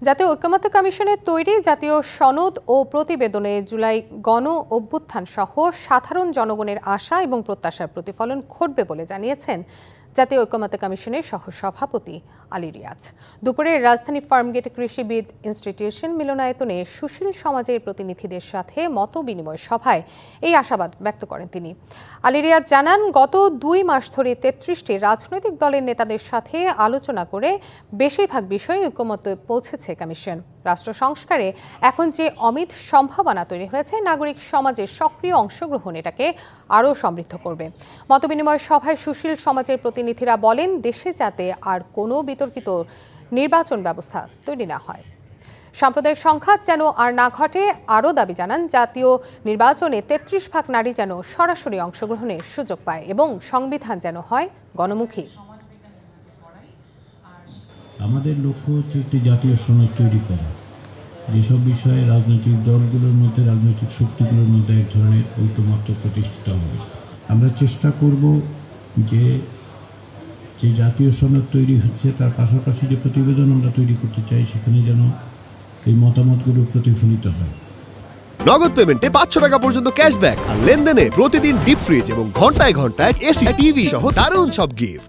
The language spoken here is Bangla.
জাতীয় ঐকমত্য কমিশনের তৈরি জাতীয় সনদ ও প্রতিবেদনে জুলাই গণ অভ্যুত্থান সহ সাধারণ জনগণের আশা এবং প্রত্যাশার প্রতিফলন ঘটবে বলে জানিয়েছেন জাতীয় ঐকমত্য কমিশনের সহসভাপতি আলী রিয়াজ। দুপুরে রাজধানী ফার্মগেট কৃষিবিদ ইনস্টিটিউশন মিলনায়তনে সুশীল সমাজের প্রতিনিধিদের সাথে মত বিনিময় সভায় এই আশাবাদ ব্যক্ত করেন তিনি। আলী রিয়াজ জানান, গত 2 মাস ধরে 33টি রাজনৈতিক দলের নেতাদের সাথে আলোচনা করে বেশিরভাগ বিষয়ে ঐকমত্যে পৌঁছেছে কমিশন। রাষ্ট্র সংস্কারে এখন যে অমিত সম্ভাবনা তৈরি হয়েছে, নাগরিক সমাজের সক্রিয় অংশগ্রহণ এটাকে আরও সমৃদ্ধ করবে। মতবিনিময় সভায় সুশীল সমাজের প্রতিনিধিরা বলেন, দেশে যাতে আর কোনো বিতর্কিত নির্বাচন ব্যবস্থা তৈরি না হয়, সাম্প্রদায়িক সংঘাত যেন আর না ঘটে। আরও দাবি জানান, জাতীয় নির্বাচনে 33 ভাগ নারী যেন সরাসরি অংশগ্রহণের সুযোগ পায় এবং সংবিধান যেন হয় গণমুখী। আমাদের লক্ষ্য হচ্ছে একটি জাতীয় সনদ তৈরি করা, যেসব বিষয়ে রাজনৈতিক দলগুলোর মধ্যে, রাজনৈতিক শক্তিগুলোর মধ্যে এক ধরনের ঐকমত্য প্রতিষ্ঠিত হবে। আমরা চেষ্টা করব যে জাতীয় সনদ তৈরি হচ্ছে তার পাশাপাশি যে প্রতিবেদন আমরা তৈরি করতে চাই, সেখানে যেন এই মতামতগুলো প্রতিফলিত হয়। নগদ পেমেন্টে 500 টাকা পর্যন্ত ক্যাশব্যাক আর লেনদেনে প্রতিদিন ডিপ ফ্রিজ এবং ঘন্টায় ঘন্টায় এসি টিভি সহ দারুণ সব গিফট।